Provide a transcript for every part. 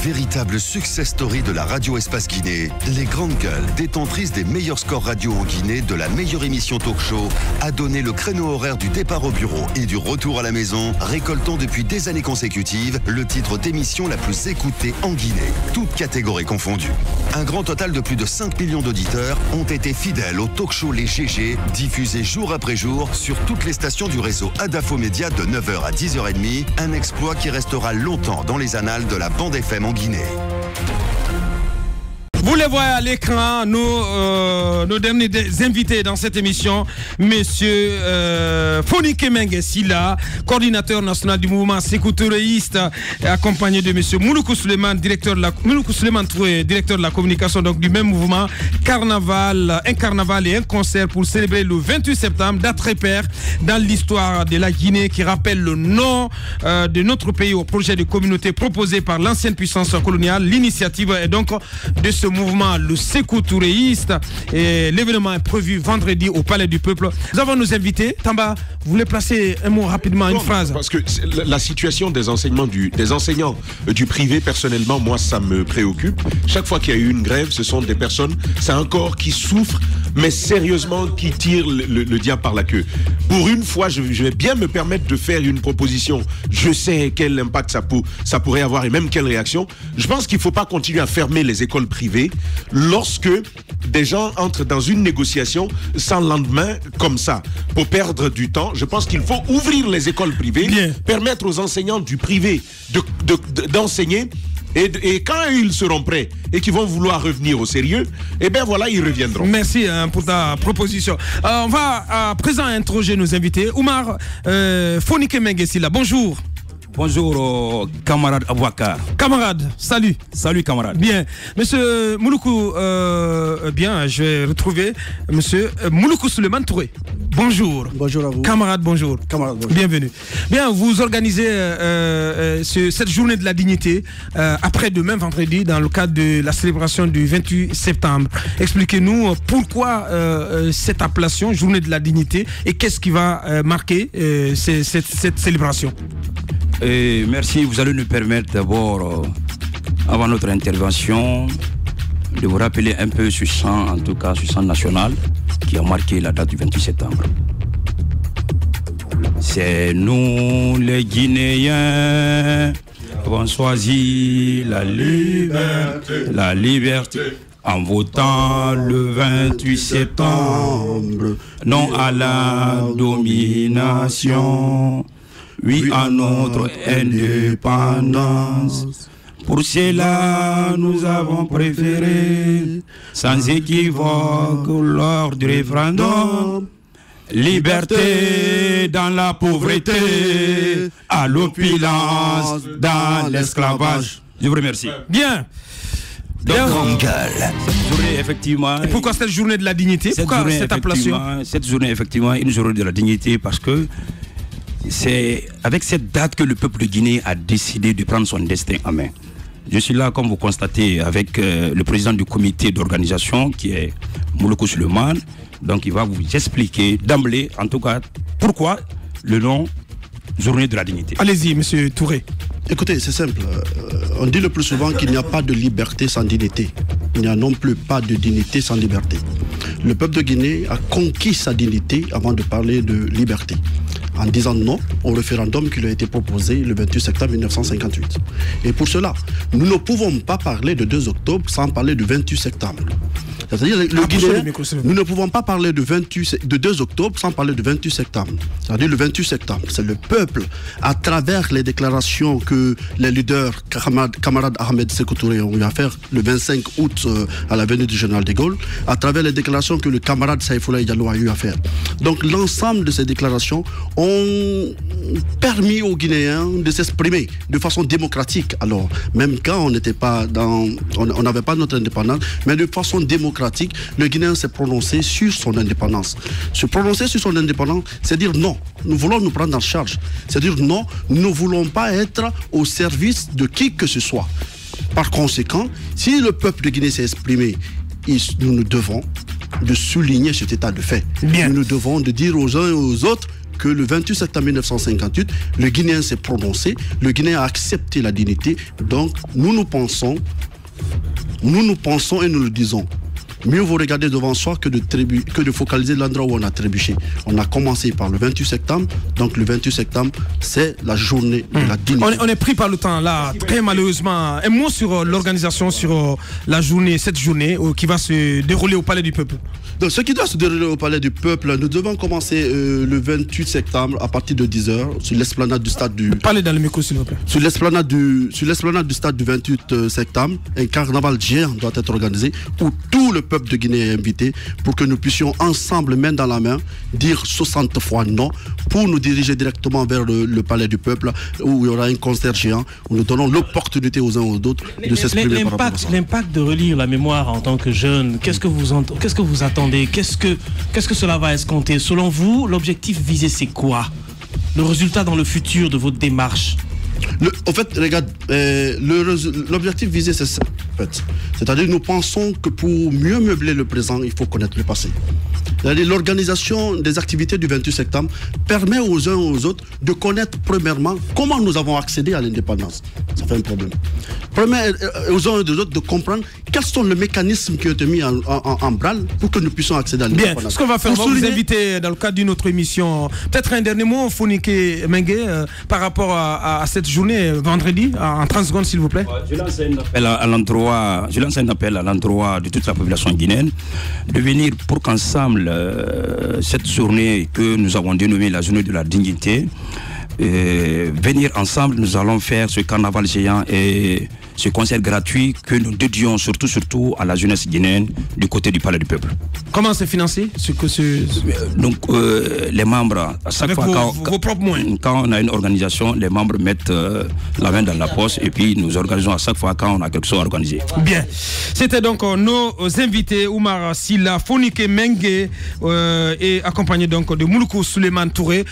Véritable success story de la radio Espace Guinée, les Grandes Gueules, détentrices des meilleurs scores radio en Guinée, de la meilleure émission talk show, a donné le créneau horaire du départ au bureau et du retour à la maison, récoltant depuis des années consécutives le titre d'émission la plus écoutée en Guinée, toutes catégories confondues. Un grand total de plus de 5 millions d'auditeurs ont été fidèles au talk show Les GG, diffusé jour après jour sur toutes les stations du réseau Adafo Média de 9h à 10h30, un exploit qui restera longtemps dans les annales de la bande FM en Guinée. Vous les voyez à l'écran, nos derniers invités dans cette émission, monsieur Fonike Mengesila, coordinateur national du mouvement sécoutouriste, accompagné de monsieur Mouloukou Souleymane, Mouloukou Souleymane Touré, directeur de la communication donc du même mouvement. Un carnaval et un concert pour célébrer le 28 septembre, date repère dans l'histoire de la Guinée qui rappelle le nom de notre pays au projet de communauté proposé par l'ancienne puissance coloniale. L'initiative est donc de ce mouvement, le sécoutouriste, et l'événement est prévu vendredi au Palais du Peuple. Nous avons nos invités. Tamba, vous voulez placer un mot rapidement, une phrase? Parce que la situation des enseignants du privé, personnellement, moi, ça me préoccupe. Chaque fois qu'il y a eu une grève, ce sont des personnes, c'est un corps qui souffre, mais sérieusement, qui tire le diable par la queue. Pour une fois, je vais bien me permettre de faire une proposition. Je sais quel impact ça pourrait avoir et même quelle réaction. Je pense qu'il ne faut pas continuer à fermer les écoles privées lorsque des gens entrent dans une négociation sans lendemain comme ça. Pour perdre du temps, je pense qu'il faut ouvrir les écoles privées, permettre aux enseignants du privé d'enseigner. Et quand ils seront prêts et qu'ils vont vouloir revenir au sérieux, eh bien voilà, ils reviendront. Merci pour ta proposition. On va à présent interroger nos invités. Oumar Fonike Mengesila, bonjour. Bonjour, camarade Abouakar. Camarade, salut. Salut, camarade. Bien. Monsieur Mouloukou, je vais retrouver monsieur Mouloukou Souleymane Touré. Bonjour. Bonjour à vous. Camarade, bonjour. Camarade, bonjour. Bienvenue. Bien, vous organisez cette journée de la dignité après-demain, vendredi, dans le cadre de la célébration du 28 septembre. Expliquez-nous pourquoi cette appellation, journée de la dignité, et qu'est-ce qui va marquer cette célébration. Merci. Vous allez nous permettre d'abord, avant notre intervention, de vous rappeler un peu ce chant, en tout cas ce chant national, qui a marqué la date du 28 septembre. C'est nous les Guinéens qui avons choisi la liberté, en votant le 28 septembre, non à la domination. Oui à notre indépendance. Pour cela, nous avons préféré, sans équivoque, lors du référendum, liberté dans la pauvreté, à l'opulence dans l'esclavage. Je vous remercie. Bien. Donc, cette journée, effectivement. Et pourquoi cette journée de la dignité? Pourquoi cette appellation? Cette journée, effectivement, une journée de la dignité, parce que c'est avec cette date que le peuple de Guinée a décidé de prendre son destin en main. Je suis là, comme vous constatez, avec le président du comité d'organisation, qui est Mouloukou Souleymane. Donc, il va vous expliquer d'emblée, en tout cas, pourquoi le nom Journée de la dignité. Allez-y, monsieur Touré. Écoutez, c'est simple. On dit le plus souvent qu'il n'y a pas de liberté sans dignité. Il n'y a non plus pas de dignité sans liberté. Le peuple de Guinée a conquis sa dignité avant de parler de liberté, en disant non au référendum qui lui a été proposé le 28 septembre 1958. Et pour cela, nous ne pouvons pas parler de 2 octobre sans parler du 28 septembre. C'est-à-dire, le Guinéen, nous ne pouvons pas parler de 2 octobre sans parler du 28 septembre. C'est-à-dire le 28 septembre, c'est le peuple, à travers les déclarations que les leaders, camarade Ahmed Sékou Touré, ont eu à faire le 25 août à l'avenue du Général de Gaulle, à travers les déclarations que le camarade Saïfoulaye Diallo a eu à faire. Donc l'ensemble de ces déclarations ont permis aux Guinéens de s'exprimer de façon démocratique. Alors, même quand on n'était pas on n'avait pas notre indépendance, mais de façon démocratique, le Guinéen s'est prononcé sur son indépendance. Se prononcer sur son indépendance, c'est dire non, nous voulons nous prendre en charge. C'est dire non, nous ne voulons pas être au service de qui que ce soit. Par conséquent, si le peuple de Guinée s'est exprimé, nous nous devons de souligner cet état de fait. Bien. Nous nous devons de dire aux uns et aux autres que le 28 septembre 1958, le Guinéen s'est prononcé, le Guinéen a accepté la dignité. Donc, nous pensons et nous le disons. Mieux vaut regarder devant soi que de focaliser l'endroit où on a trébuché. On a commencé par le 28 septembre. Donc le 28 septembre, c'est la journée de la dignité. On est pris par le temps là, très malheureusement. Un mot sur l'organisation, sur la journée, cette journée qui va se dérouler au Palais du Peuple. Donc ce qui doit se dérouler au Palais du Peuple, nous devons commencer le 28 septembre à partir de 10h sur l'esplanade du stade du... Parlez dans le micro s'il vous plaît. Sur l'esplanade du stade du 28 septembre, un carnaval géant doit être organisé où tout le peuple de Guinée est invité pour que nous puissions ensemble, main dans la main, dire 60 fois non pour nous diriger directement vers le Palais du Peuple où il y aura un concert géant où nous donnons l'opportunité aux uns aux autres de s'exprimer par rapport à ça. L'impact de relire la mémoire en tant que jeune, qu'est-ce que vous attendez? Qu'est-ce que cela va escompter? Selon vous, l'objectif visé c'est quoi? Le résultat dans le futur de votre démarche? En fait, regarde, l'objectif visé, c'est ça. En fait. C'est-à-dire, nous pensons que pour mieux meubler le présent, il faut connaître le passé. L'organisation des activités du 28 septembre permet aux uns et aux autres de connaître premièrement comment nous avons accédé à l'indépendance. Ça fait un problème. Permet aux uns et aux autres de comprendre quels sont les mécanismes qui ont été mis en branle pour que nous puissions accéder à l'indépendance. Bien, ce qu'on va faire, on va vous inviter dans le cadre d'une autre émission. Peut-être un dernier mot, Fonike Mengue, par rapport à cette journée vendredi, en 30 secondes s'il vous plaît. Je lance un appel à l'endroit de toute la population guinéenne de venir pour qu'ensemble, cette journée que nous avons dénommée la journée de la dignité, venir ensemble, nous allons faire ce carnaval géant et ce concert gratuit que nous dédions surtout à la jeunesse guinéenne du côté du Palais du Peuple. Comment c'est financé Donc les membres, à chaque fois vos propres moyens. Quand on a une organisation, les membres mettent la main dans la poche et puis nous organisons à chaque fois quand on a quelque chose à organiser. Bien, c'était donc nos invités Oumar Silla, Fonike Mengue et accompagné donc de Mouloukou Souleymane Touré,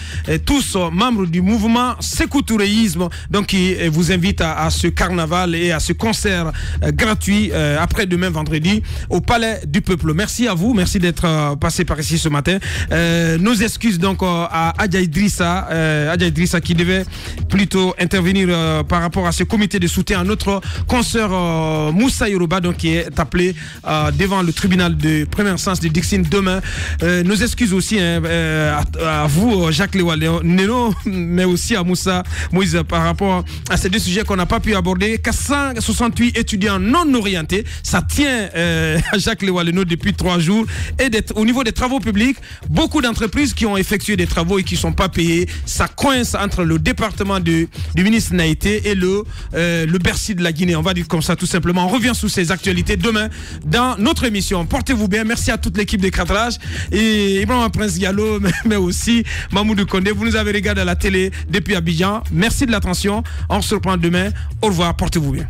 tous membres du mouvement Sékou Touréisme, donc qui vous invite à ce carnaval et à ce concert gratuit après-demain vendredi au Palais du Peuple. Merci à vous, merci d'être passé par ici ce matin. Nos excuses donc à Adja Idrissa qui devait plutôt intervenir par rapport à ce comité de soutien à notre consoeur Moussa Yoruba, donc qui est appelé devant le tribunal de première instance de Dixine demain. Nos excuses aussi à vous Jacques Neno, mais aussi à Moussa Moïse par rapport à ces deux sujets qu'on n'a pas pu aborder. 468 étudiants non orientés, ça tient à Jacques Lewaleno depuis 3 jours. Et au niveau des travaux publics, beaucoup d'entreprises qui ont effectué des travaux et qui ne sont pas payées, ça coince entre le département du ministre Naïté et le Bercy de la Guinée. On va dire comme ça tout simplement. On revient sur ces actualités demain dans notre émission. Portez-vous bien. Merci à toute l'équipe de Cadrage et Ibrahim Prince Diallo, mais aussi Mamoudou Kondé. Vous nous avez regardé à la télé depuis Abidjan. Merci de l'attention. On se reprend demain. Au revoir. Portez-vous bien.